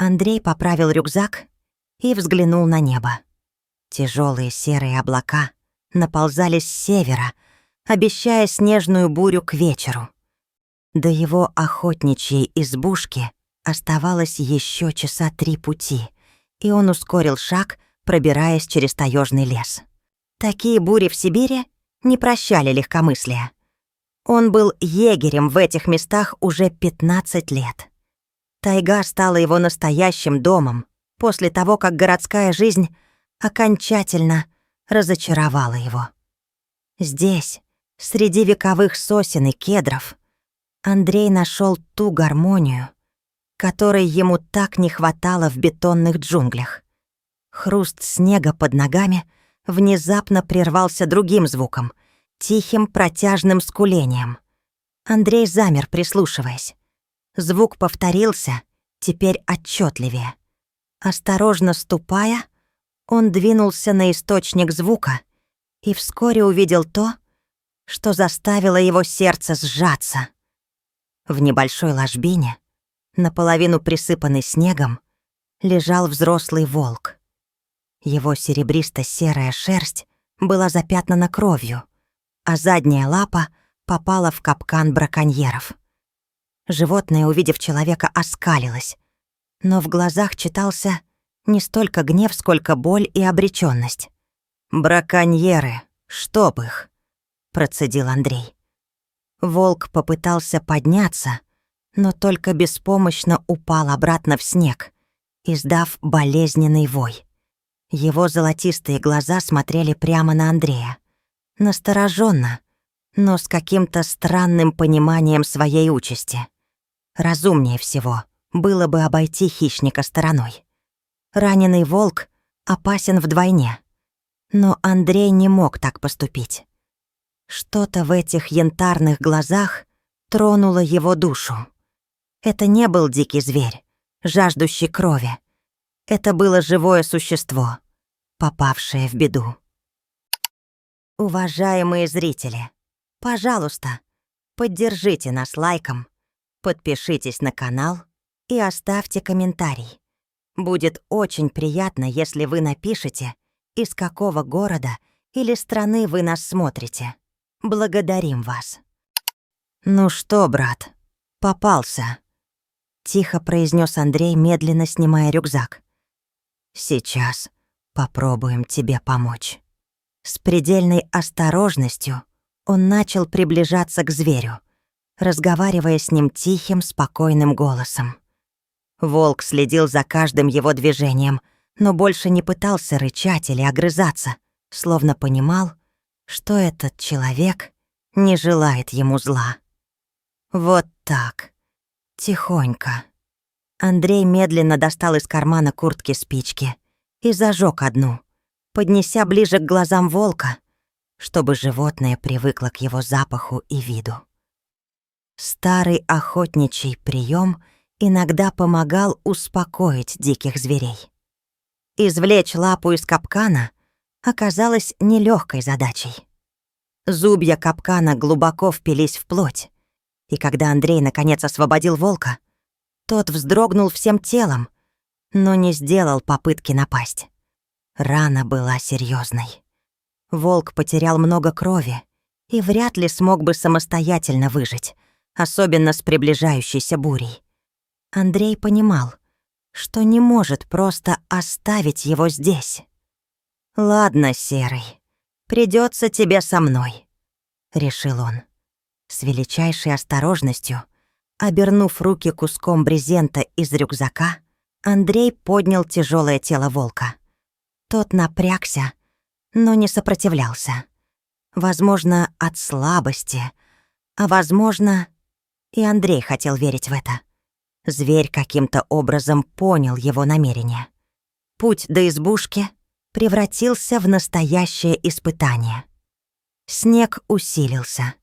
Андрей поправил рюкзак и взглянул на небо. Тяжелые серые облака наползали с севера, обещая снежную бурю к вечеру. До его охотничьей избушки оставалось еще часа 3 пути, и он ускорил шаг, пробираясь через таежный лес. Такие бури в Сибири не прощали легкомыслия. Он был егерем в этих местах уже 15 лет. Тайга стала его настоящим домом после того, как городская жизнь окончательно разочаровала его. Здесь, среди вековых сосен и кедров, Андрей нашел ту гармонию, которой ему так не хватало в бетонных джунглях. Хруст снега под ногами внезапно прервался другим звуком, тихим протяжным скулением. Андрей замер, прислушиваясь. Звук повторился, теперь отчетливее. Осторожно ступая, он двинулся на источник звука и вскоре увидел то, что заставило его сердце сжаться. В небольшой ложбине, наполовину присыпанный снегом, лежал взрослый волк. Его серебристо-серая шерсть была запятнана кровью, а задняя лапа попала в капкан браконьеров. Животное, увидев человека, оскалилось, но в глазах читался не столько гнев, сколько боль и обречённость. «Браконьеры, чтоб их!» — процедил Андрей. Волк попытался подняться, но только беспомощно упал обратно в снег, издав болезненный вой. Его золотистые глаза смотрели прямо на Андрея. Настороженно, но с каким-то странным пониманием своей участи. Разумнее всего было бы обойти хищника стороной. Раненый волк опасен вдвойне. Но Андрей не мог так поступить. Что-то в этих янтарных глазах тронуло его душу. Это не был дикий зверь, жаждущий крови. Это было живое существо, попавшее в беду. Уважаемые зрители, пожалуйста, поддержите нас лайком, подпишитесь на канал и оставьте комментарий. Будет очень приятно, если вы напишите, из какого города или страны вы нас смотрите. Благодарим вас. «Ну что, брат, попался», — тихо произнес Андрей, медленно снимая рюкзак. «Сейчас попробуем тебе помочь». С предельной осторожностью он начал приближаться к зверю, разговаривая с ним тихим, спокойным голосом. Волк следил за каждым его движением, но больше не пытался рычать или огрызаться, словно понимал, что этот человек не желает ему зла. Вот так, тихонько. Андрей медленно достал из кармана куртки спички и зажег одну, поднеся ближе к глазам волка, чтобы животное привыкло к его запаху и виду. Старый охотничий прием иногда помогал успокоить диких зверей. Извлечь лапу из капкана оказалось нелегкой задачей. Зубья капкана глубоко впились в плоть, и когда Андрей наконец освободил волка, тот вздрогнул всем телом, но не сделал попытки напасть. Рана была серьезной. Волк потерял много крови и вряд ли смог бы самостоятельно выжить, особенно с приближающейся бурей. Андрей понимал, что не может просто оставить его здесь. «Ладно, Серый, придется тебе со мной», — решил он. С величайшей осторожностью, обернув руки куском брезента из рюкзака, Андрей поднял тяжелое тело волка. Тот напрягся, но не сопротивлялся. Возможно, от слабости, а возможно, и Андрей хотел верить в это. Зверь каким-то образом понял его намерение. Путь до избушки превратился в настоящее испытание. Снег усилился.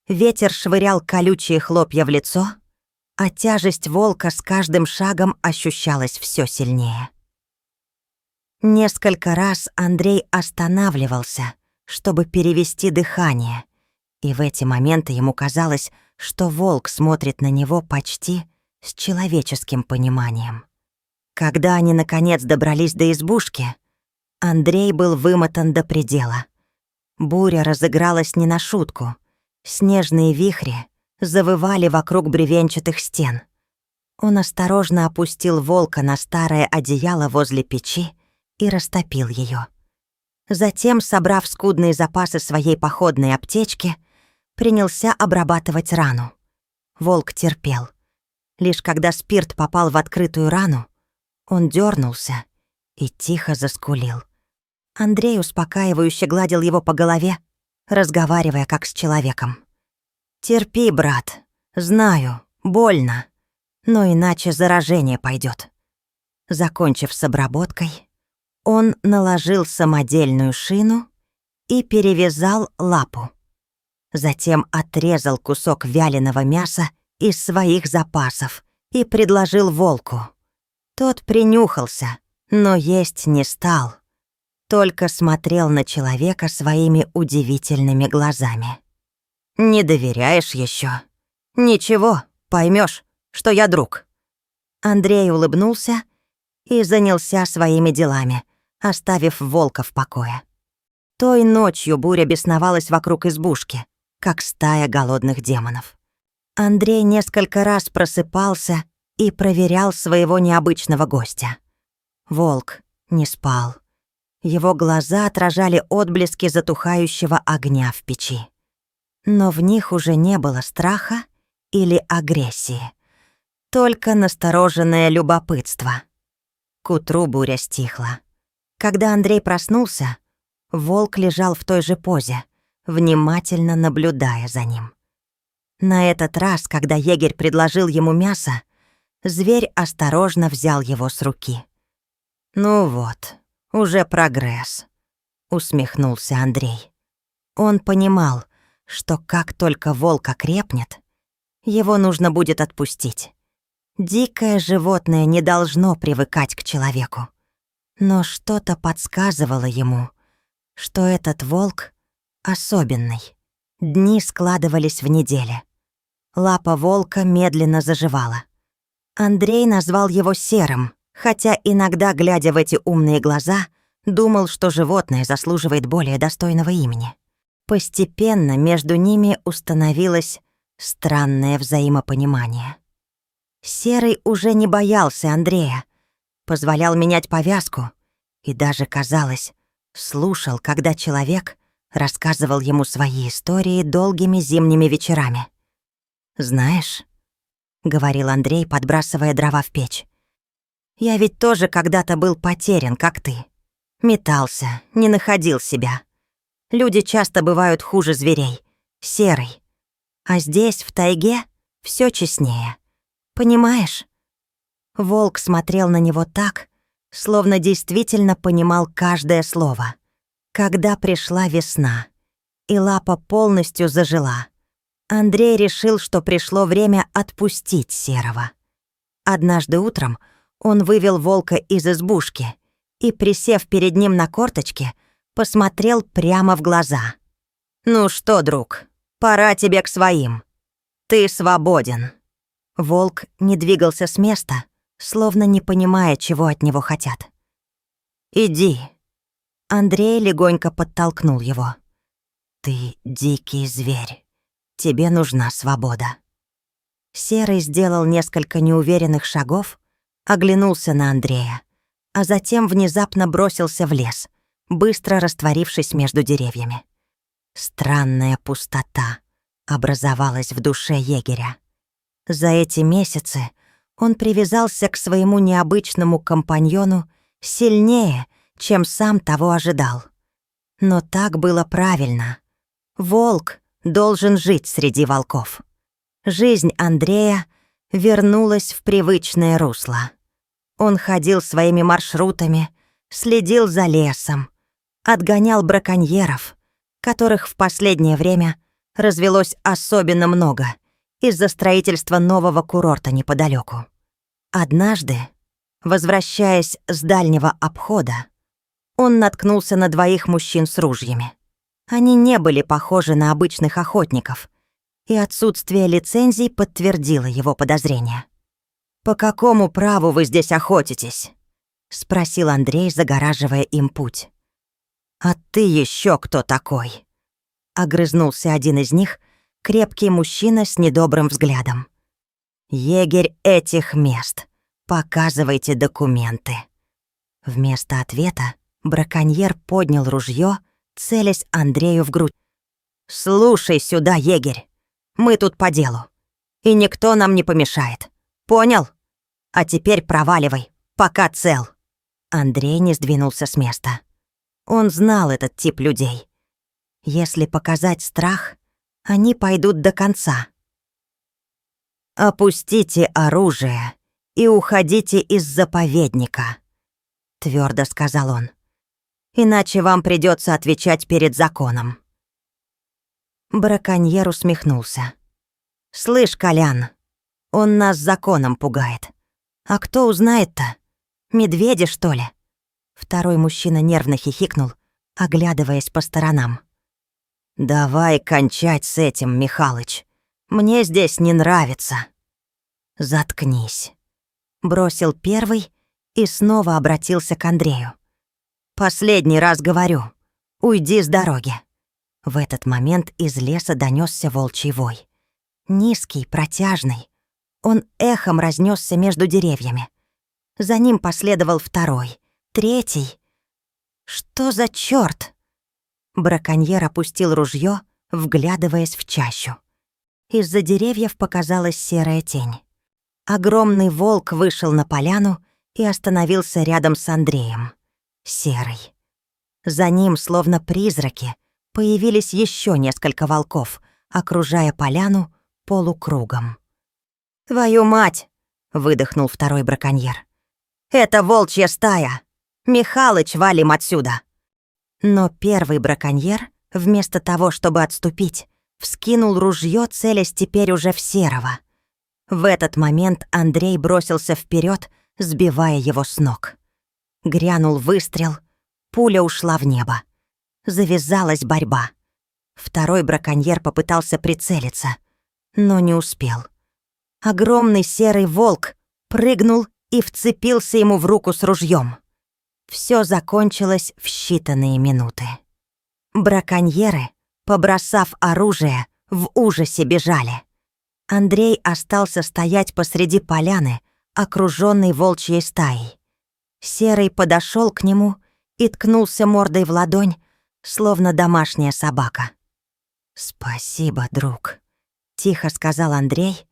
Ветер швырял колючие хлопья в лицо, а тяжесть волка с каждым шагом ощущалась все сильнее. Несколько раз Андрей останавливался, чтобы перевести дыхание, и в эти моменты ему казалось, что волк смотрит на него почти с человеческим пониманием. Когда они, наконец, добрались до избушки, Андрей был вымотан до предела. Буря разыгралась не на шутку. Снежные вихри завывали вокруг бревенчатых стен. Он осторожно опустил волка на старое одеяло возле печи и растопил ее. Затем, собрав скудные запасы своей походной аптечки, принялся обрабатывать рану. Волк терпел. Лишь когда спирт попал в открытую рану, он дернулся и тихо заскулил. Андрей успокаивающе гладил его по голове, разговаривая как с человеком. «Терпи, брат. Знаю, больно. Но иначе заражение пойдет. Закончив с обработкой, он наложил самодельную шину и перевязал лапу. Затем отрезал кусок вяленого мяса из своих запасов и предложил волку. Тот принюхался, но есть не стал, только смотрел на человека своими удивительными глазами. «Не доверяешь еще? Ничего, поймешь, что я друг». Андрей улыбнулся и занялся своими делами, оставив волка в покое. Той ночью буря бесновалась вокруг избушки, как стая голодных демонов. Андрей несколько раз просыпался и проверял своего необычного гостя. Волк не спал. Его глаза отражали отблески затухающего огня в печи. Но в них уже не было страха или агрессии, только настороженное любопытство. К утру буря стихла. Когда Андрей проснулся, волк лежал в той же позе, внимательно наблюдая за ним. На этот раз, когда егерь предложил ему мясо, зверь осторожно взял его с руки. «Ну вот, уже прогресс», — усмехнулся Андрей. Он понимал, что как только волк окрепнет, его нужно будет отпустить. Дикое животное не должно привыкать к человеку. Но что-то подсказывало ему, что этот волк особенный. Дни складывались в недели. Лапа волка медленно заживала. Андрей назвал его Серым, хотя иногда, глядя в эти умные глаза, думал, что животное заслуживает более достойного имени. Постепенно между ними установилось странное взаимопонимание. Серый уже не боялся Андрея, позволял менять повязку и даже, казалось, слушал, когда человек рассказывал ему свои истории долгими зимними вечерами. «Знаешь», — говорил Андрей, подбрасывая дрова в печь, «я ведь тоже когда-то был потерян, как ты. Метался, не находил себя. Люди часто бывают хуже зверей, Серый. А здесь, в тайге, все честнее. Понимаешь?» Волк смотрел на него так, словно действительно понимал каждое слово. Когда пришла весна, и лапа полностью зажила, Андрей решил, что пришло время отпустить Серого. Однажды утром он вывел волка из избушки и, присев перед ним на корточки, посмотрел прямо в глаза. «Ну что, друг, пора тебе к своим. Ты свободен». Волк не двигался с места, словно не понимая, чего от него хотят. «Иди». Андрей легонько подтолкнул его. «Ты дикий зверь. Тебе нужна свобода». Серый сделал несколько неуверенных шагов, оглянулся на Андрея, а затем внезапно бросился в лес, быстро растворившись между деревьями. Странная пустота образовалась в душе егеря. За эти месяцы он привязался к своему необычному компаньону сильнее, чем сам того ожидал. Но так было правильно. Волк должен жить среди волков. Жизнь Андрея вернулась в привычное русло. Он ходил своими маршрутами, следил за лесом, отгонял браконьеров, которых в последнее время развелось особенно много из-за строительства нового курорта неподалеку. Однажды, возвращаясь с дальнего обхода, он наткнулся на двоих мужчин с ружьями. Они не были похожи на обычных охотников, и отсутствие лицензий подтвердило его подозрения. «По какому праву вы здесь охотитесь?» — спросил Андрей, загораживая им путь. «А ты еще кто такой?» — огрызнулся один из них, крепкий мужчина с недобрым взглядом. «Егерь этих мест. Показывайте документы». Вместо ответа браконьер поднял ружье, целясь Андрею в грудь. «Слушай сюда, егерь, мы тут по делу, и никто нам не помешает. Понял? А теперь проваливай, пока цел». Андрей не сдвинулся с места. Он знал этот тип людей. Если показать страх, они пойдут до конца. «Опустите оружие и уходите из заповедника», — твердо сказал он. «Иначе вам придется отвечать перед законом». Браконьер усмехнулся. «Слышь, Колян, он нас законом пугает. А кто узнает-то? Медведи, что ли?» Второй мужчина нервно хихикнул, оглядываясь по сторонам. «Давай кончать с этим, Михалыч. Мне здесь не нравится». «Заткнись», — бросил первый и снова обратился к Андрею. «Последний раз говорю, уйди с дороги». В этот момент из леса донёсся волчий вой. Низкий, протяжный. Он эхом разнесся между деревьями. За ним последовал второй, третий. Что за чёрт? Браконьер опустил ружье, вглядываясь в чащу. Из-за деревьев показалась серая тень. Огромный волк вышел на поляну и остановился рядом с Андреем. Серый. За ним, словно призраки, появились еще несколько волков, окружая поляну полукругом. «Твою мать!» — выдохнул второй браконьер. «Это волчья стая! Михалыч, валим отсюда!» Но первый браконьер, вместо того, чтобы отступить, вскинул ружье, целясь теперь уже в серого. В этот момент Андрей бросился вперед, сбивая его с ног. Грянул выстрел, пуля ушла в небо. Завязалась борьба. Второй браконьер попытался прицелиться, но не успел. Огромный серый волк прыгнул и вцепился ему в руку с ружьем. Все закончилось в считанные минуты. Браконьеры, побросав оружие, в ужасе бежали. Андрей остался стоять посреди поляны, окружённый волчьей стаей. Серый подошел к нему и ткнулся мордой в ладонь, словно домашняя собака. «Спасибо, друг», — тихо сказал Андрей,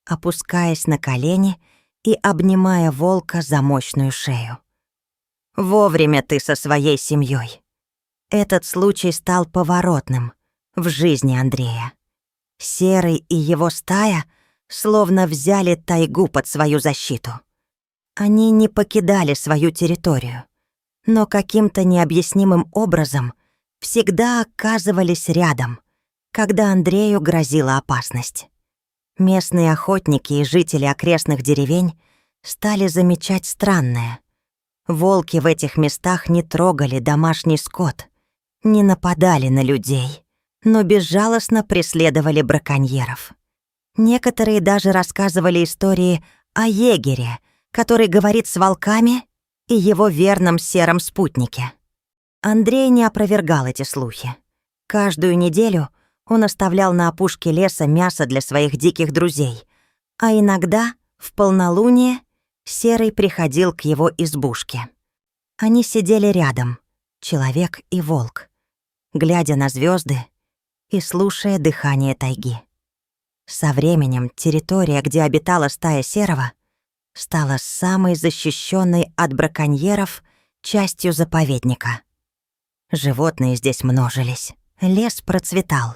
опускаясь на колени и обнимая волка за мощную шею. «Вовремя ты со своей семьей. Этот случай стал поворотным в жизни Андрея. Серый и его стая словно взяли тайгу под свою защиту. Они не покидали свою территорию, но каким-то необъяснимым образом всегда оказывались рядом, когда Андрею грозила опасность. Местные охотники и жители окрестных деревень стали замечать странное. Волки в этих местах не трогали домашний скот, не нападали на людей, но безжалостно преследовали браконьеров. Некоторые даже рассказывали истории о егере, который говорит с волками, и его верном сером спутнике. Андрей не опровергал эти слухи. Каждую неделю он оставлял на опушке леса мясо для своих диких друзей, а иногда, в полнолуние, Серый приходил к его избушке. Они сидели рядом, человек и волк, глядя на звезды и слушая дыхание тайги. Со временем территория, где обитала стая Серого, стала самой защищенной от браконьеров частью заповедника. Животные здесь множились, лес процветал.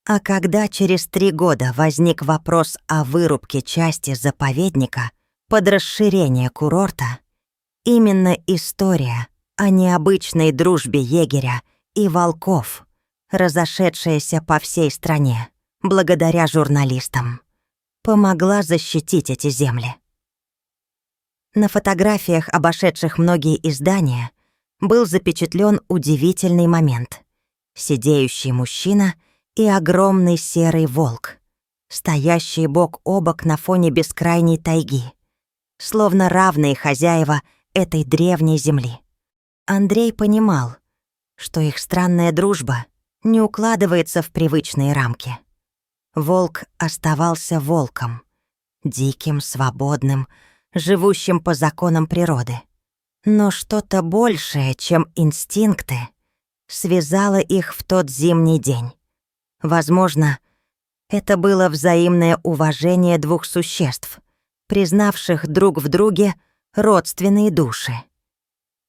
А когда через 3 года возник вопрос о вырубке части заповедника под расширение курорта, именно история о необычной дружбе егеря и волков, разошедшаяся по всей стране благодаря журналистам, помогла защитить эти земли. На фотографиях, обошедших многие издания, был запечатлен удивительный момент. Сидеющий мужчина и огромный серый волк, стоящие бок о бок на фоне бескрайней тайги, словно равные хозяева этой древней земли. Андрей понимал, что их странная дружба не укладывается в привычные рамки. Волк оставался волком, диким, свободным, живущим по законам природы. Но что-то большее, чем инстинкты, связало их в тот зимний день. Возможно, это было взаимное уважение двух существ, признавших друг в друге родственные души.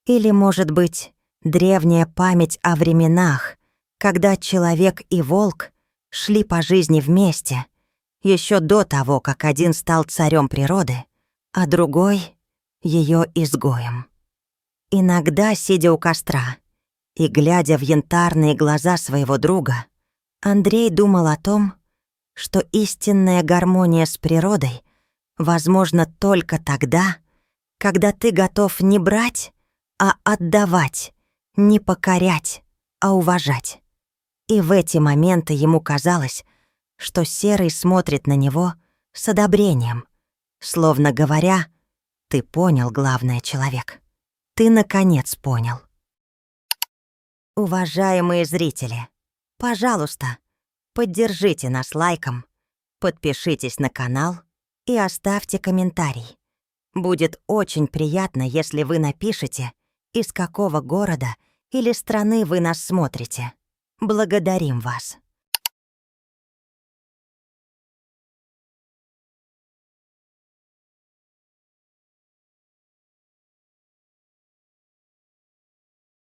Или, может быть, древняя память о временах, когда человек и волк шли по жизни вместе, еще до того, как один стал царем природы, а другой — ее изгоем. Иногда, сидя у костра и глядя в янтарные глаза своего друга, Андрей думал о том, что истинная гармония с природой возможна только тогда, когда ты готов не брать, а отдавать, не покорять, а уважать. И в эти моменты ему казалось, что Серый смотрит на него с одобрением, словно говоря: «Ты понял, главное, человек. Ты, наконец, понял». Уважаемые зрители, пожалуйста, поддержите нас лайком, подпишитесь на канал и оставьте комментарий. Будет очень приятно, если вы напишете, из какого города или страны вы нас смотрите. Благодарим вас.